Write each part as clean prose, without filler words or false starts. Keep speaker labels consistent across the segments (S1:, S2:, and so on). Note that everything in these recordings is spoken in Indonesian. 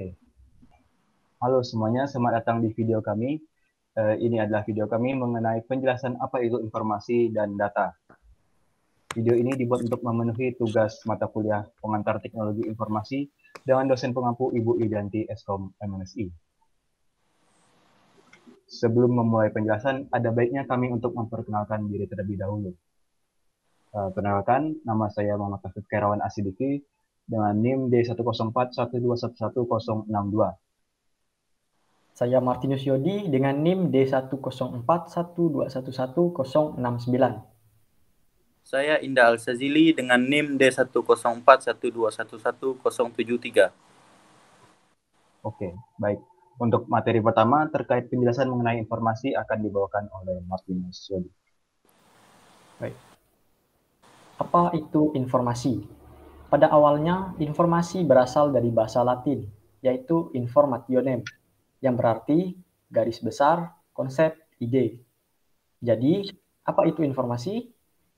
S1: Oke. Halo semuanya, selamat datang di video kami. Ini adalah video kami mengenai penjelasan apa itu informasi dan data. Video ini dibuat untuk memenuhi tugas mata kuliah pengantar teknologi informasi dengan dosen pengampu Ibu Idanti Eskom MNSI. Sebelum memulai penjelasan, ada baiknya kami untuk memperkenalkan diri terlebih dahulu. Perkenalkan, nama saya Muhammad Taufik Kairawan Asidiki dengan NIM D10412111062.
S2: Saya Martinus Yodi dengan NIM D10412111069.
S3: Saya Indah Al-Sazili dengan NIM D10412111073.
S1: Oke, baik. Untuk materi pertama terkait penjelasan mengenai informasi akan dibawakan oleh Martinus Yodi.
S2: Baik. Apa itu informasi? Pada awalnya, informasi berasal dari bahasa Latin, yaitu informationem, yang berarti garis besar, konsep, ide. Jadi, apa itu informasi?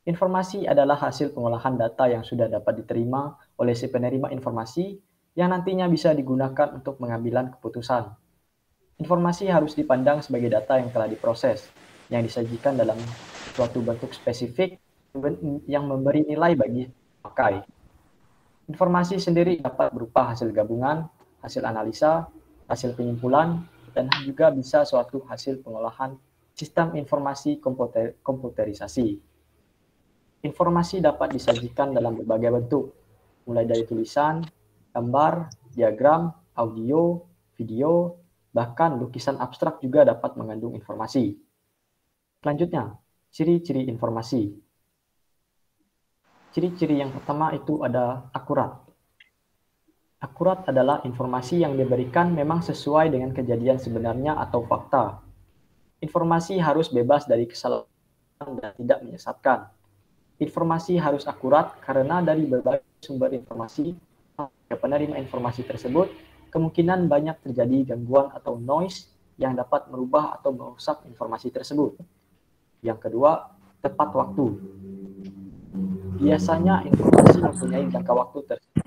S2: Informasi adalah hasil pengolahan data yang sudah dapat diterima oleh si penerima informasi yang nantinya bisa digunakan untuk pengambilan keputusan. Informasi harus dipandang sebagai data yang telah diproses, yang disajikan dalam suatu bentuk spesifik yang memberi nilai bagi pakai. Informasi sendiri dapat berupa hasil gabungan, hasil analisa, hasil penyimpulan, dan juga bisa suatu hasil pengolahan sistem informasi komputerisasi. Informasi dapat disajikan dalam berbagai bentuk, mulai dari tulisan, gambar, diagram, audio, video, bahkan lukisan abstrak juga dapat mengandung informasi. Selanjutnya, ciri-ciri informasi. Ciri-ciri yang pertama itu ada akurat. Akurat adalah informasi yang diberikan memang sesuai dengan kejadian sebenarnya atau fakta. Informasi harus bebas dari kesalahan dan tidak menyesatkan. Informasi harus akurat karena dari berbagai sumber informasi ke penerima informasi tersebut, kemungkinan banyak terjadi gangguan atau noise yang dapat merubah atau merusak informasi tersebut. Yang kedua, tepat waktu. Biasanya informasi mempunyai jangka waktu tersebut.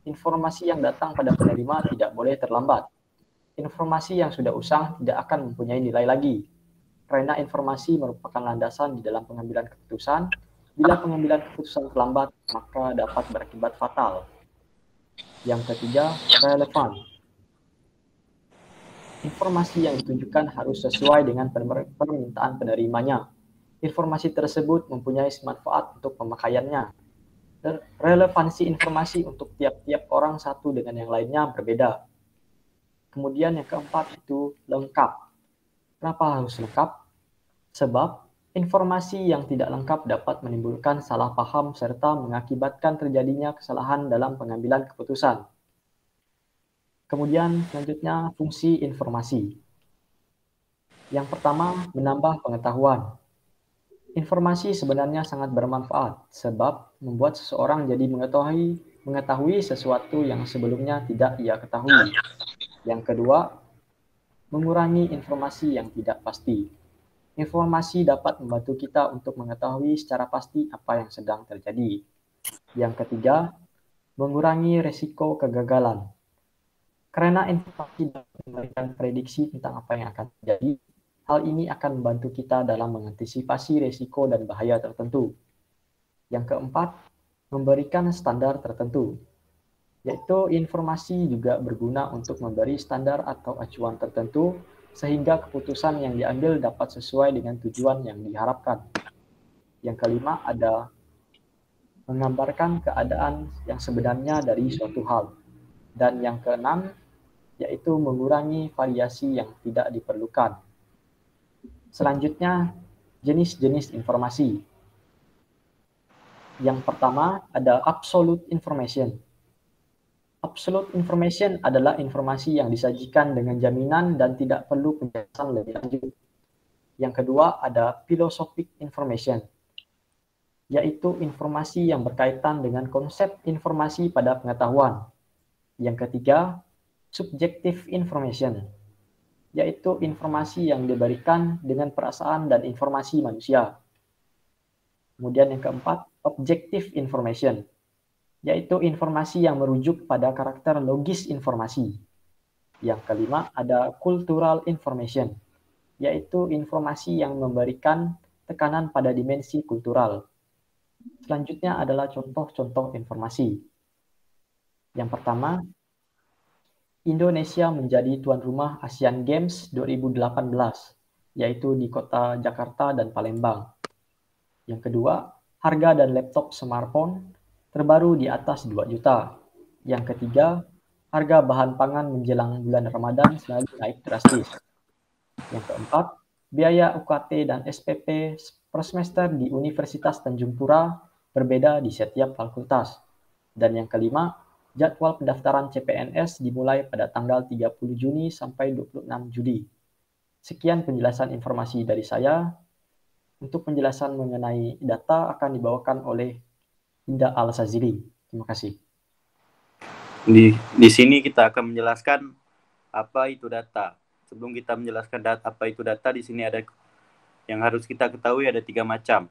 S2: Informasi yang datang pada penerima tidak boleh terlambat. Informasi yang sudah usang tidak akan mempunyai nilai lagi, karena informasi merupakan landasan di dalam pengambilan keputusan. Bila pengambilan keputusan terlambat, maka dapat berakibat fatal. Yang ketiga, relevan. Informasi yang ditunjukkan harus sesuai dengan permintaan penerimanya. Informasi tersebut mempunyai manfaat untuk pemakaiannya. Relevansi informasi untuk tiap-tiap orang satu dengan yang lainnya berbeda. Kemudian yang keempat itu lengkap. Kenapa harus lengkap? Sebab informasi yang tidak lengkap dapat menimbulkan salah paham serta mengakibatkan terjadinya kesalahan dalam pengambilan keputusan. Kemudian selanjutnya fungsi informasi. Yang pertama, menambah pengetahuan. Informasi sebenarnya sangat bermanfaat sebab membuat seseorang jadi mengetahui sesuatu yang sebelumnya tidak ia ketahui. Yang kedua, mengurangi informasi yang tidak pasti. Informasi dapat membantu kita untuk mengetahui secara pasti apa yang sedang terjadi. Yang ketiga, mengurangi risiko kegagalan. Karena informasi dapat memberikan prediksi tentang apa yang akan terjadi, hal ini akan membantu kita dalam mengantisipasi risiko dan bahaya tertentu. Yang keempat, memberikan standar tertentu, yaitu informasi juga berguna untuk memberi standar atau acuan tertentu sehingga keputusan yang diambil dapat sesuai dengan tujuan yang diharapkan. Yang kelima ada menggambarkan keadaan yang sebenarnya dari suatu hal. Dan yang keenam yaitu mengurangi variasi yang tidak diperlukan. Selanjutnya, jenis-jenis informasi. Yang pertama ada absolute information. Absolute information adalah informasi yang disajikan dengan jaminan dan tidak perlu penjelasan lebih lanjut. Yang kedua ada philosophic information, yaitu informasi yang berkaitan dengan konsep informasi pada pengetahuan. Yang ketiga, subjective information, yaitu informasi yang diberikan dengan perasaan dan informasi manusia. Kemudian yang keempat, objective information, yaitu informasi yang merujuk pada karakter logis informasi. Yang kelima ada cultural information, yaitu informasi yang memberikan tekanan pada dimensi kultural. Selanjutnya adalah contoh-contoh informasi. Yang pertama, Indonesia menjadi tuan rumah Asian Games 2018, yaitu di kota Jakarta dan Palembang. Yang kedua, harga dan laptop smartphone terbaru di atas 2 juta. Yang ketiga, harga bahan pangan menjelang bulan Ramadan selalu naik drastis. Yang keempat, biaya UKT dan SPP per semester di Universitas Tanjung Pura berbeda di setiap fakultas. Dan yang kelima, jadwal pendaftaran CPNS dimulai pada tanggal 30 Juni sampai 26 Juli. Sekian penjelasan informasi dari saya. Untuk penjelasan mengenai data akan dibawakan oleh Indah Al-Sazili. Terima kasih.
S3: Di sini kita akan menjelaskan apa itu data. Sebelum kita menjelaskan apa itu data, di sini ada yang harus kita ketahui ada 3 macam.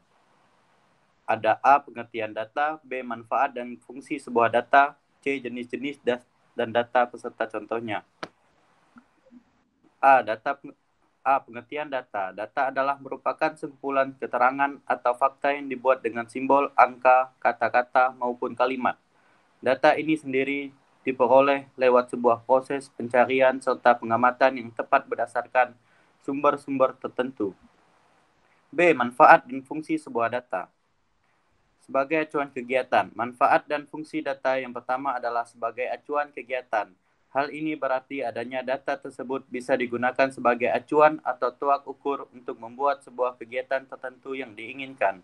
S3: Ada A, pengertian data, B, manfaat dan fungsi sebuah data, C, jenis-jenis dan data peserta contohnya. A, pengertian data. Data adalah merupakan sekumpulan keterangan atau fakta yang dibuat dengan simbol, angka, kata-kata, maupun kalimat. Data ini sendiri diperoleh lewat sebuah proses pencarian serta pengamatan yang tepat berdasarkan sumber-sumber tertentu. B, manfaat dan fungsi sebuah data. Sebagai acuan kegiatan, manfaat dan fungsi data yang pertama adalah sebagai acuan kegiatan. Hal ini berarti adanya data tersebut bisa digunakan sebagai acuan atau tolak ukur untuk membuat sebuah kegiatan tertentu yang diinginkan.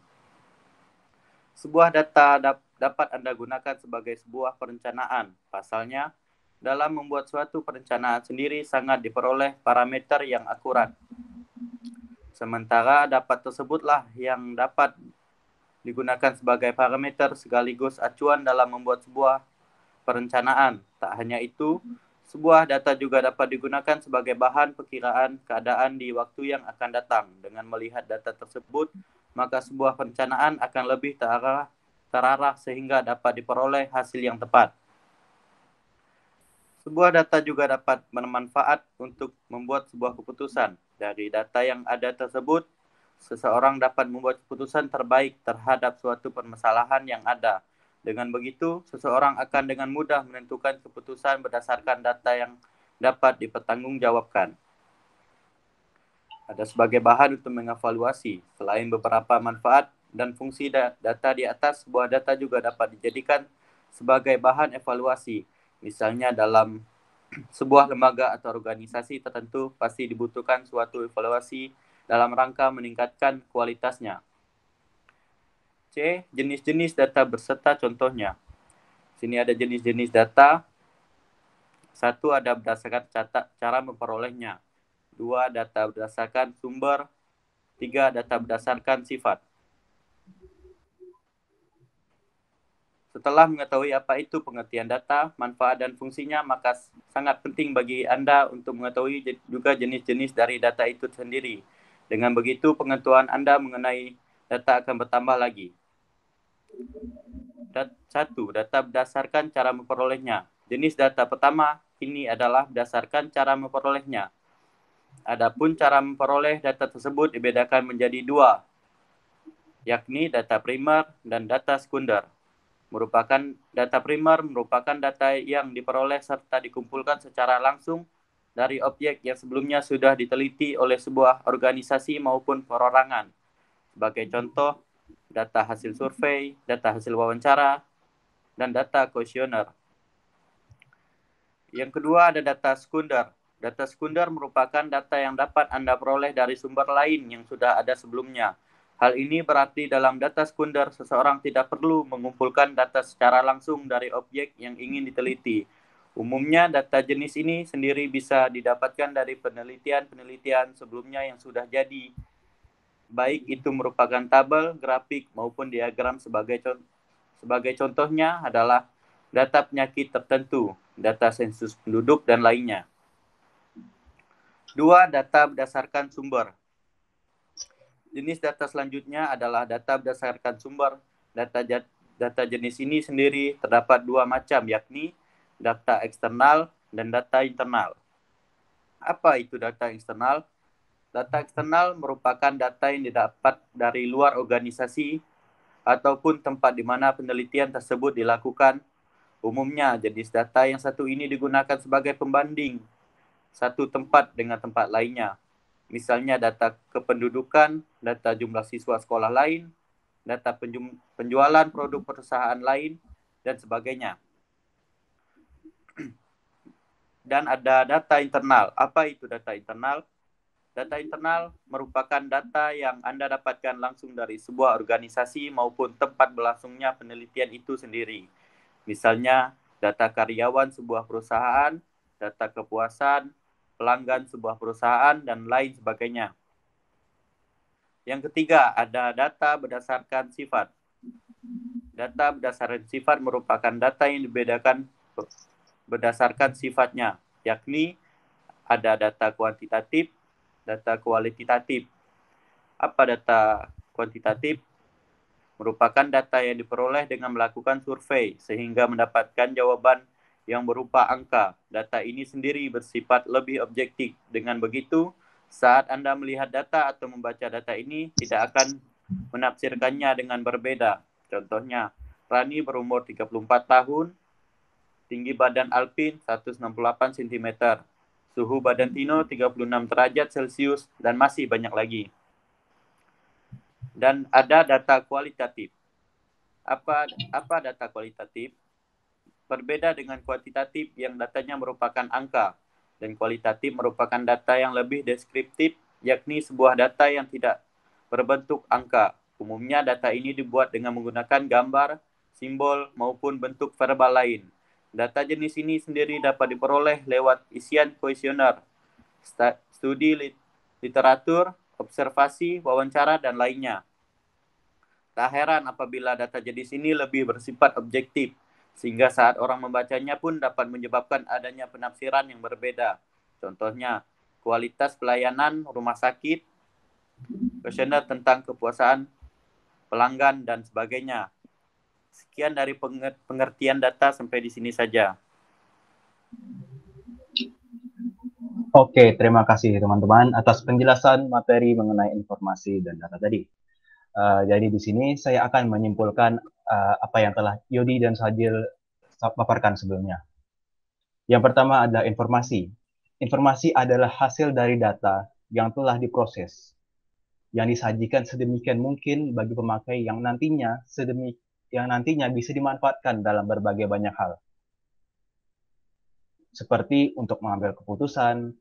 S3: Sebuah data dapat Anda gunakan sebagai sebuah perencanaan. Pasalnya, dalam membuat suatu perencanaan sendiri sangat diperoleh parameter yang akurat. Sementara dapat tersebutlah yang dapat digunakan sebagai parameter sekaligus acuan dalam membuat sebuah perencanaan. Tak hanya itu, sebuah data juga dapat digunakan sebagai bahan perkiraan keadaan di waktu yang akan datang. Dengan melihat data tersebut, maka sebuah perencanaan akan lebih terarah sehingga dapat diperoleh hasil yang tepat. Sebuah data juga dapat bermanfaat untuk membuat sebuah keputusan. Dari data yang ada tersebut, seseorang dapat membuat keputusan terbaik terhadap suatu permasalahan yang ada. Dengan begitu, seseorang akan dengan mudah menentukan keputusan berdasarkan data yang dapat dipertanggungjawabkan. Ada sebagai bahan untuk mengevaluasi. Selain beberapa manfaat dan fungsi data di atas, sebuah data juga dapat dijadikan sebagai bahan evaluasi. Misalnya dalam sebuah lembaga atau organisasi tertentu pasti dibutuhkan suatu evaluasi dalam rangka meningkatkan kualitasnya. C. Jenis-jenis data beserta contohnya. Sini ada jenis-jenis data. 1. Ada berdasarkan cara memperolehnya. 2. Data berdasarkan sumber. 3. Data berdasarkan sifat. Setelah mengetahui apa itu pengertian data, manfaat dan fungsinya, maka sangat penting bagi Anda untuk mengetahui juga jenis-jenis dari data itu sendiri. Dengan begitu, pengetahuan Anda mengenai data akan bertambah lagi. 1. Data berdasarkan cara memperolehnya. Jenis data pertama ini adalah berdasarkan cara memperolehnya. Adapun cara memperoleh data tersebut dibedakan menjadi 2, yakni data primer dan data sekunder. Data primer merupakan data yang diperoleh serta dikumpulkan secara langsung dari objek yang sebelumnya sudah diteliti oleh sebuah organisasi maupun perorangan. Sebagai contoh, data hasil survei, data hasil wawancara, dan data kuesioner. Yang kedua ada data sekunder. Data sekunder merupakan data yang dapat Anda peroleh dari sumber lain yang sudah ada sebelumnya. Hal ini berarti dalam data sekunder, seseorang tidak perlu mengumpulkan data secara langsung dari objek yang ingin diteliti. Umumnya, data jenis ini sendiri bisa didapatkan dari penelitian-penelitian sebelumnya yang sudah jadi, baik itu merupakan tabel, grafik, maupun diagram. Sebagai contohnya adalah data penyakit tertentu, data sensus penduduk, dan lainnya. 2. Data berdasarkan sumber. Jenis data selanjutnya adalah data berdasarkan sumber. Data data jenis ini sendiri terdapat dua macam, yakni data eksternal dan data internal. Apa itu data eksternal? Data eksternal merupakan data yang didapat dari luar organisasi ataupun tempat di mana penelitian tersebut dilakukan. Umumnya, jenis data yang satu ini digunakan sebagai pembanding satu tempat dengan tempat lainnya. Misalnya data kependudukan, data jumlah siswa sekolah lain, data penjualan produk perusahaan lain, dan sebagainya. Dan ada data internal. Apa itu data internal? Data internal merupakan data yang Anda dapatkan langsung dari sebuah organisasi maupun tempat berlangsungnya penelitian itu sendiri. Misalnya, data karyawan sebuah perusahaan, data kepuasan, pelanggan sebuah perusahaan, dan lain sebagainya. Yang ketiga, ada data berdasarkan sifat. Data berdasarkan sifat merupakan data yang dibedakan berdasarkan sifatnya, yakni ada data kuantitatif, data kualitatif. Apa data kuantitatif? Merupakan data yang diperoleh dengan melakukan survei sehingga mendapatkan jawaban yang berupa angka. Data ini sendiri bersifat lebih objektif. Dengan begitu, saat Anda melihat data atau membaca data ini, tidak akan menafsirkannya dengan berbeda. Contohnya, Rani berumur 34 tahun, tinggi badan Alpin 168 cm, suhu badan Tino 36 derajat Celcius, dan masih banyak lagi. Dan ada data kualitatif. Apa data kualitatif? Berbeda dengan kuantitatif yang datanya merupakan angka, dan kualitatif merupakan data yang lebih deskriptif, yakni sebuah data yang tidak berbentuk angka. Umumnya data ini dibuat dengan menggunakan gambar, simbol, maupun bentuk verbal lain. Data jenis ini sendiri dapat diperoleh lewat isian kuesioner, studi literatur, observasi, wawancara, dan lainnya. Tak heran apabila data jenis ini lebih bersifat objektif, sehingga saat orang membacanya pun dapat menyebabkan adanya penafsiran yang berbeda. Contohnya, kualitas pelayanan rumah sakit, kuesioner tentang kepuasan pelanggan, dan sebagainya. Sekian dari pengertian data, sampai di sini saja.
S1: Oke, terima kasih teman-teman atas penjelasan materi mengenai informasi dan data tadi. Jadi di sini saya akan menyimpulkan apa yang telah Yodi dan Sajil paparkan sebelumnya. Yang pertama adalah informasi. Informasi adalah hasil dari data yang telah diproses, yang disajikan sedemikian mungkin bagi pemakai yang nantinya bisa dimanfaatkan dalam berbagai banyak hal. Seperti untuk mengambil keputusan,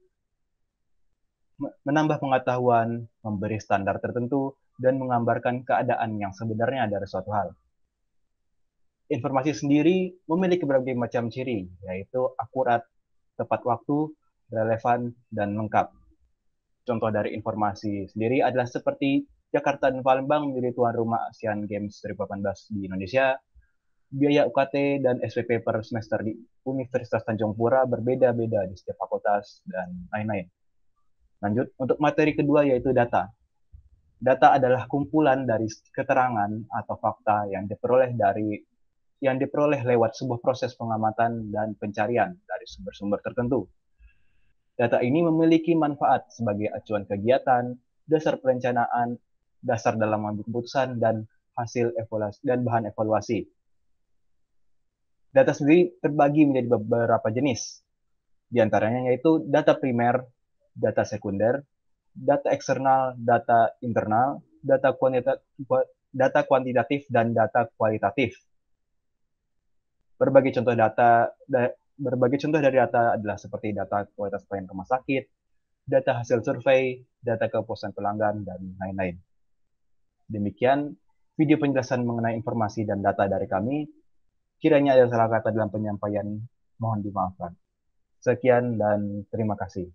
S1: menambah pengetahuan, memberi standar tertentu, dan menggambarkan keadaan yang sebenarnya dari suatu hal. Informasi sendiri memiliki berbagai macam ciri, yaitu akurat, tepat waktu, relevan, dan lengkap. Contoh dari informasi sendiri adalah seperti Jakarta dan Palembang menjadi tuan rumah Asian Games 2018 di Indonesia, biaya UKT dan SPP per semester di Universitas Tanjung Pura berbeda-beda di setiap fakultas, dan lain-lain. Lanjut, untuk materi kedua yaitu data. Data adalah kumpulan dari keterangan atau fakta yang diperoleh lewat sebuah proses pengamatan dan pencarian dari sumber-sumber tertentu. Data ini memiliki manfaat sebagai acuan kegiatan, dasar perencanaan, dasar dalam mengambil keputusan, dan hasil evaluasi dan bahan evaluasi. Data sendiri terbagi menjadi beberapa jenis. Di antaranya yaitu data primer, data sekunder, data eksternal, data internal, data kuantitatif, dan data kualitatif. Berbagai contoh dari data adalah seperti data kualitas pelayanan rumah sakit, data hasil survei, data kepuasan pelanggan, dan lain-lain. Demikian video penjelasan mengenai informasi dan data dari kami. Kiranya ada salah kata dalam penyampaian, mohon dimaafkan. Sekian dan terima kasih.